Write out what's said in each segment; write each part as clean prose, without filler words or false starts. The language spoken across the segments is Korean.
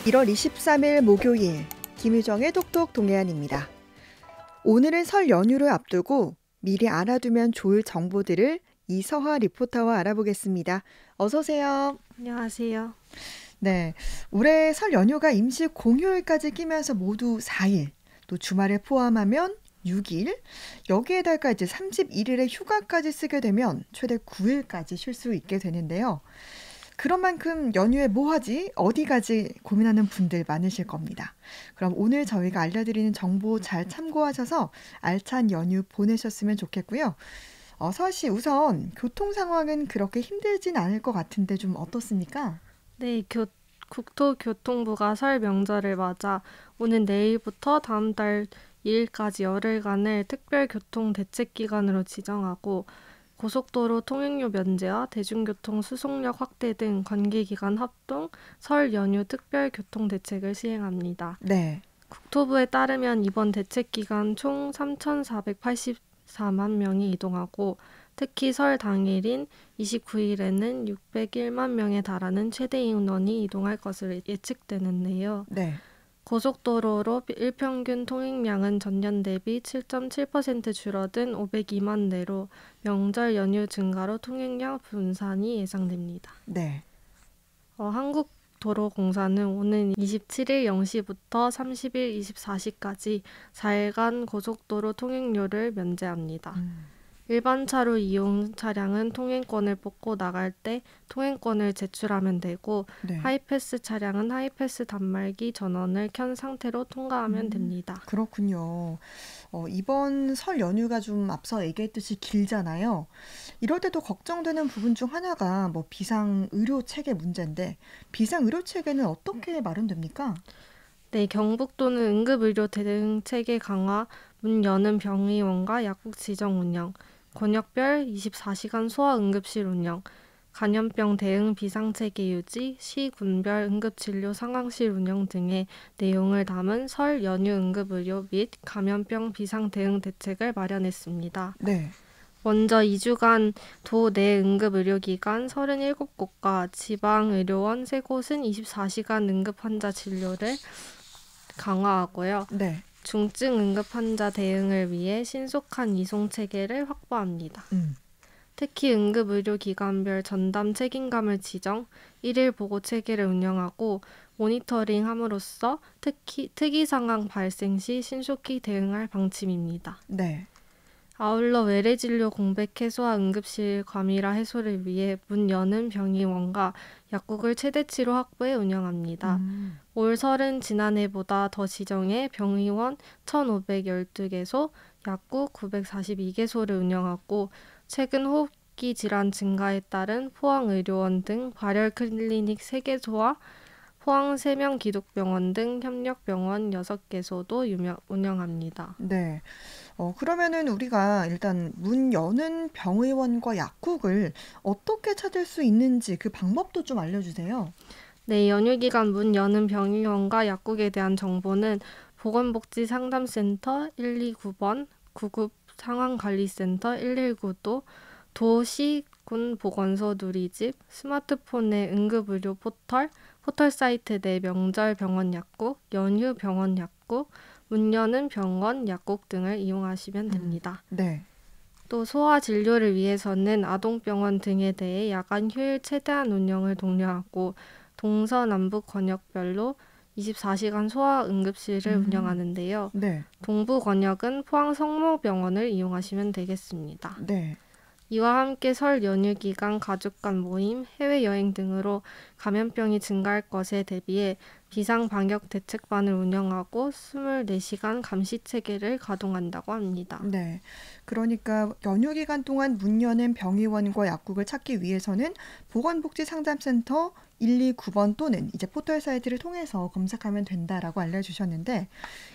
1월 23일 목요일 김유정의 톡톡 동해안입니다. 오늘은 설 연휴를 앞두고 미리 알아두면 좋을 정보들을 이서하 리포터와 알아보겠습니다. 어서 오세요. 안녕하세요. 네, 올해 설 연휴가 임시 공휴일까지 끼면서 모두 4일, 또 주말을 포함하면 6일, 여기에다가 이제 31일의 휴가까지 쓰게 되면 최대 9일까지 쉴 수 있게 되는데요. 그런 만큼 연휴에 뭐 하지? 어디 가지? 고민하는 분들 많으실 겁니다. 그럼 오늘 저희가 알려드리는 정보 잘 참고하셔서 알찬 연휴 보내셨으면 좋겠고요. 서아 씨, 우선 교통 상황은 그렇게 힘들진 않을 것 같은데 좀 어떻습니까? 네, 국토교통부가 설 명절을 맞아 오는 내일부터 다음 달 2일까지 열흘간을 특별교통 대책기간으로 지정하고 고속도로 통행료 면제와 대중교통 수송력 확대 등 관계기관 합동 설 연휴 특별교통 대책을 시행합니다. 네. 국토부에 따르면 이번 대책 기간 총 3,484만 명이 이동하고 특히 설 당일인 29일에는 601만 명에 달하는 최대 인원이 이동할 것으로 예측되는데요. 네. 고속도로로 일평균 통행량은 전년 대비 7.7% 줄어든 502만 대로 명절 연휴 증가로 통행량 분산이 예상됩니다. 네. 한국도로공사는 오는 27일 0시부터 30일 24시까지 4일간 고속도로 통행료를 면제합니다. 일반 차로 이용 차량은 통행권을 뽑고 나갈 때 통행권을 제출하면 되고 네. 하이패스 차량은 하이패스 단말기 전원을 켠 상태로 통과하면 됩니다. 그렇군요. 이번 설 연휴가 좀 앞서 얘기했듯이 길잖아요. 이럴 때도 걱정되는 부분 중 하나가 뭐 비상의료 체계 문제인데 비상의료 체계는 어떻게 마련됩니까? 네, 경북도는 응급의료 대응 체계 강화, 문 여는 병의원과 약국 지정 운영, 권역별 24시간 소아응급실 운영, 감염병 대응 비상체계 유지, 시군별 응급진료 상황실 운영 등의 내용을 담은 설 연휴 응급의료 및 감염병 비상대응 대책을 마련했습니다. 네. 먼저 2주간 도내 응급의료기관 37곳과 지방의료원 3곳은 24시간 응급환자 진료를 강화하고요. 네. 중증 응급환자 대응을 위해 신속한 이송 체계를 확보합니다. 특히 응급의료기관별 전담 책임감을 지정, 1일 보고 체계를 운영하고 모니터링함으로써 특이 상황 발생 시 신속히 대응할 방침입니다. 네. 아울러 외래진료 공백 해소와 응급실 과밀화 해소를 위해 문 여는 병의원과 약국을 최대치로 확보해 운영합니다. 올 설은 지난해보다 더 지정해 병의원 1,512개소, 약국 942개소를 운영하고 최근 호흡기 질환 증가에 따른 포항의료원 등 발열 클리닉 3개소와 포항 세명기독병원 등 협력병원 6개소도 운영합니다. 네. 그러면은 우리가 일단 문 여는 병의원과 약국을 어떻게 찾을 수 있는지 그 방법도 좀 알려주세요. 네, 연휴 기간 문 여는 병의원과 약국에 대한 정보는 보건복지상담센터 129번, 구급상황관리센터 119도, 도시군 보건소 누리집, 스마트폰의 응급의료 포털 사이트 내 명절 병원 약국, 연휴 병원 약국, 문 여는 병원 약국 등을 이용하시면 됩니다. 네. 또 소아 진료를 위해서는 아동병원 등에 대해 야간 휴일 최대한 운영을 독려하고 동서남북 권역별로 24시간 소아 응급실을 운영하는데요. 네. 동부 권역은 포항 성모병원을 이용하시면 되겠습니다. 네. 이와 함께 설 연휴 기간 가족 간 모임, 해외여행 등으로 감염병이 증가할 것에 대비해 비상방역 대책반을 운영하고 24시간 감시체계를 가동한다고 합니다. 네. 그러니까 연휴 기간 동안 문 여는 병의원과 약국을 찾기 위해서는 보건복지상담센터 129번 또는 이제 포털 사이트를 통해서 검색하면 된다라고 알려주셨는데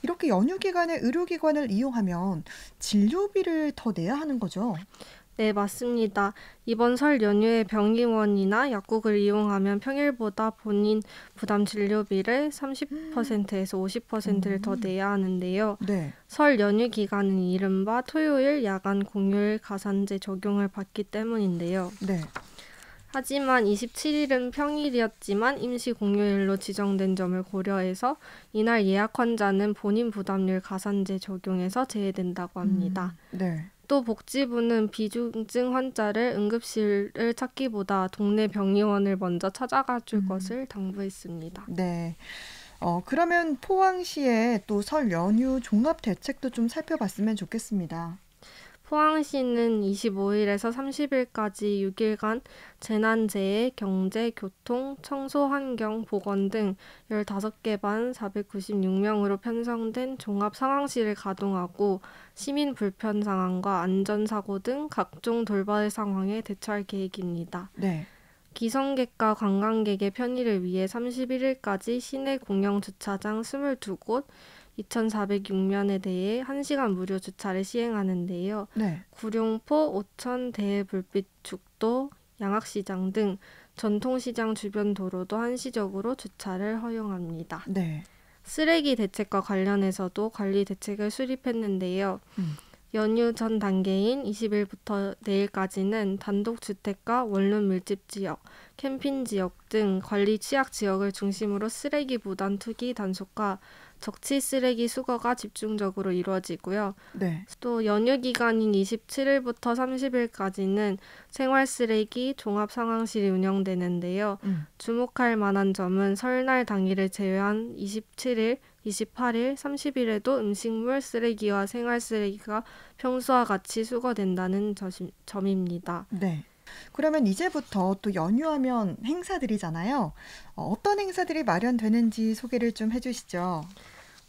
이렇게 연휴 기간에 의료기관을 이용하면 진료비를 더 내야 하는 거죠? 네, 맞습니다. 이번 설 연휴에 병의원이나 약국을 이용하면 평일보다 본인 부담 진료비를 30%에서 50%를 더 내야 하는데요. 네. 설 연휴 기간은 이른바 토요일 야간 공휴일 가산제 적용을 받기 때문인데요. 네. 하지만 27일은 평일이었지만 임시 공휴일로 지정된 점을 고려해서 이날 예약 환자는 본인 부담률 가산제 적용해서 제외된다고 합니다. 네. 또 복지부는 비중증 환자를 응급실을 찾기보다 동네 병의원을 먼저 찾아가 줄 것을 당부했습니다. 네. 그러면 포항시의 또 설 연휴 종합 대책도 좀 살펴봤으면 좋겠습니다. 포항시는 25일에서 30일까지 6일간 재난재해, 경제, 교통, 청소, 환경, 보건 등 15개 반 496명으로 편성된 종합상황실을 가동하고 시민 불편 상황과 안전사고 등 각종 돌발 상황에 대처할 계획입니다. 네. 기성객과 관광객의 편의를 위해 31일까지 시내 공영주차장 22곳, 2,406면에 대해 1시간 무료 주차를 시행하는데요. 네. 구룡포, 오천, 대불빛 죽도, 양악시장 등 전통시장 주변 도로도 한시적으로 주차를 허용합니다. 네. 쓰레기 대책과 관련해서도 관리 대책을 수립했는데요. 연휴 전 단계인 20일부터 내일까지는 단독주택가, 원룸 밀집 지역, 캠핑 지역 등 관리 취약 지역을 중심으로 쓰레기 무단 투기 단속과 적치 쓰레기 수거가 집중적으로 이루어지고요. 네. 또 연휴 기간인 27일부터 30일까지는 생활 쓰레기 종합 상황실이 운영되는데요. 주목할 만한 점은 설날 당일을 제외한 27일, 28일, 30일에도 음식물 쓰레기와 생활 쓰레기가 평소와 같이 수거된다는 점입니다. 네. 그러면 이제부터 또 연휴하면 행사들이잖아요. 어떤 행사들이 마련되는지 소개를 좀 해주시죠.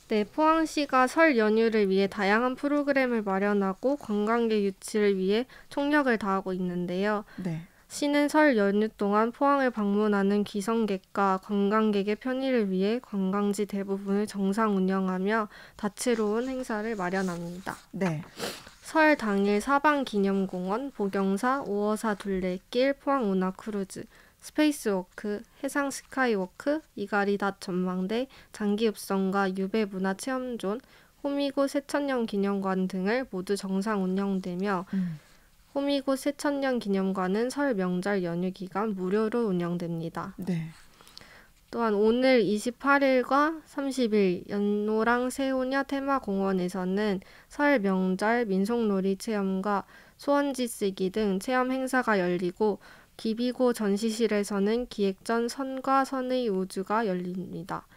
네, 포항시가 설 연휴를 위해 다양한 프로그램을 마련하고 관광객 유치를 위해 총력을 다하고 있는데요. 네. 시는 설 연휴 동안 포항을 방문하는 기성객과 관광객의 편의를 위해 관광지 대부분을 정상 운영하며 다채로운 행사를 마련합니다. 네. 설 당일 사방기념공원, 보경사, 5호사 둘레길, 포항운하크루즈, 스페이스워크, 해상 스카이워크, 이가리닷 전망대, 장기읍성과 유배문화체험존, 호미곶 새천년 기념관 등을 모두 정상 운영되며 호미곶 새천년 기념관은 설 명절 연휴 기간 무료로 운영됩니다. 네. 또한 오늘 28일과 30일 연노랑 새우녀 테마공원에서는 설 명절 민속놀이 체험과 소원지 쓰기 등 체험 행사가 열리고 기비고 전시실에서는 기획전 선과 선의 우주가 열립니다.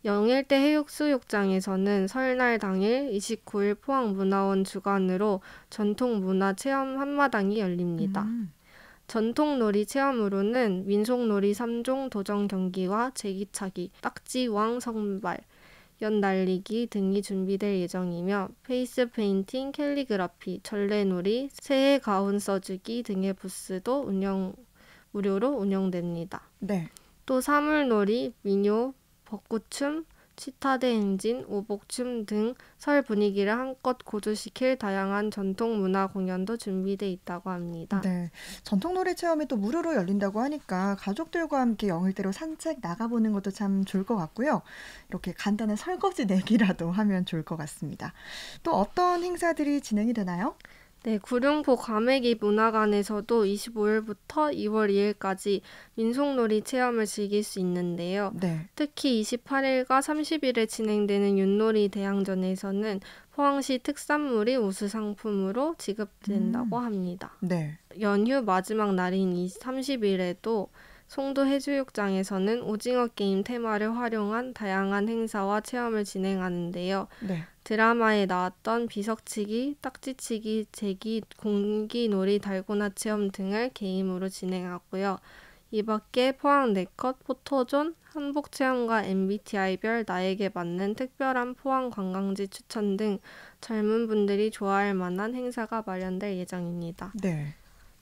영일대 해육수욕장에서는 설날 당일 29일 포항문화원 주관으로 전통문화 체험 한마당이 열립니다. 전통놀이 체험으로는 민속놀이 3종 도전 경기와 제기차기, 딱지왕 선발, 연날리기 등이 준비될 예정이며 페이스 페인팅, 캘리그라피, 전래놀이, 새해 가운 써주기 등의 부스도 무료로 운영됩니다. 네. 또 사물놀이, 민요, 벚꽃춤, 치타대 행진, 오복춤 등 설 분위기를 한껏 고조시킬 다양한 전통 문화 공연도 준비돼 있다고 합니다. 네. 전통놀이 체험이 또 무료로 열린다고 하니까 가족들과 함께 영일대로 산책 나가보는 것도 참 좋을 것 같고요. 이렇게 간단한 설거지 내기라도 하면 좋을 것 같습니다. 또 어떤 행사들이 진행이 되나요? 네, 구룡포 과메기 문화관에서도 25일부터 2월 2일까지 민속놀이 체험을 즐길 수 있는데요. 네. 특히 28일과 30일에 진행되는 윷놀이 대항전에서는 포항시 특산물이 우수 상품으로 지급된다고 합니다. 네. 연휴 마지막 날인 30일에도 송도 해수욕장에서는 오징어 게임 테마를 활용한 다양한 행사와 체험을 진행하는데요. 네. 드라마에 나왔던 비석치기, 딱지치기, 제기, 공기놀이, 달고나 체험 등을 게임으로 진행하고요. 이 밖에 포항 네컷, 포토존, 한복체험과 MBTI별 나에게 맞는 특별한 포항 관광지 추천 등 젊은 분들이 좋아할 만한 행사가 마련될 예정입니다. 네.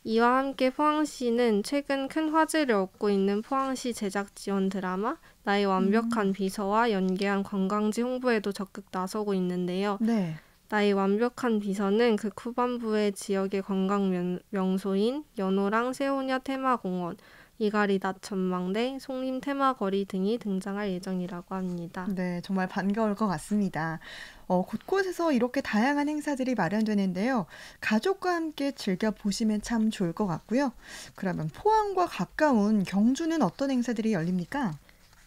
이와 함께 포항시는 최근 큰 화제를 얻고 있는 포항시 제작 지원 드라마 나의 완벽한 비서와 연계한 관광지 홍보에도 적극 나서고 있는데요. 네. 나의 완벽한 비서는 극 후반부의 지역의 관광 명소인 연호랑 새우녀 테마공원, 이가리 낮 전망대, 송림 테마거리 등이 등장할 예정이라고 합니다. 네, 정말 반가울 것 같습니다. 곳곳에서 이렇게 다양한 행사들이 마련되는데요. 가족과 함께 즐겨보시면 참 좋을 것 같고요. 그러면 포항과 가까운 경주는 어떤 행사들이 열립니까?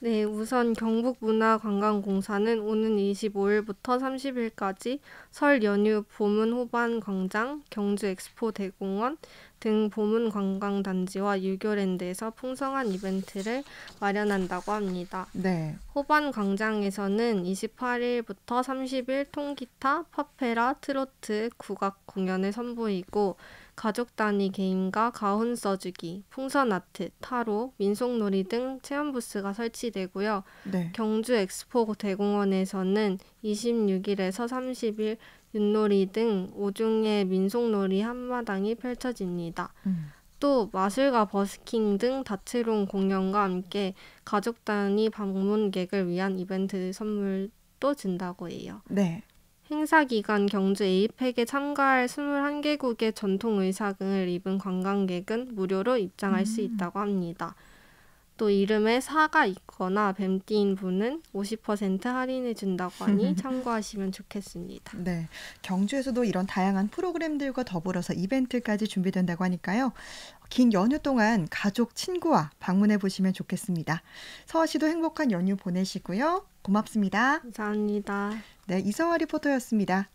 네, 우선 경북문화관광공사는 오는 25일부터 30일까지 설 연휴 보문 호반 광장, 경주 엑스포 대공원 등 보문 관광단지와 유교랜드에서 풍성한 이벤트를 마련한다고 합니다. 네. 호반 광장에서는 28일부터 30일 통기타, 파페라, 트로트, 국악 공연을 선보이고 가족 단위 게임과 가훈 써주기, 풍선 아트, 타로, 민속놀이 등 체험 부스가 설치되고요. 네. 경주 엑스포 대공원에서는 26일에서 30일 윷놀이 등 5종의 민속놀이 한마당이 펼쳐집니다. 또 마술과 버스킹 등 다채로운 공연과 함께 가족 단위 방문객을 위한 이벤트 선물도 준다고 해요. 네. 행사 기간 경주 에이펙에 참가할 21개국의 전통 의상을 입은 관광객은 무료로 입장할 수 있다고 합니다. 또 이름에 사가 있거나 뱀띠인 분은 50% 할인해 준다고 하니 참고하시면 좋겠습니다. 네. 경주에서도 이런 다양한 프로그램들과 더불어서 이벤트까지 준비된다고 하니까요. 긴 연휴 동안 가족, 친구와 방문해 보시면 좋겠습니다. 서아 씨도 행복한 연휴 보내시고요. 고맙습니다. 감사합니다. 네, 이서화 리포터였습니다.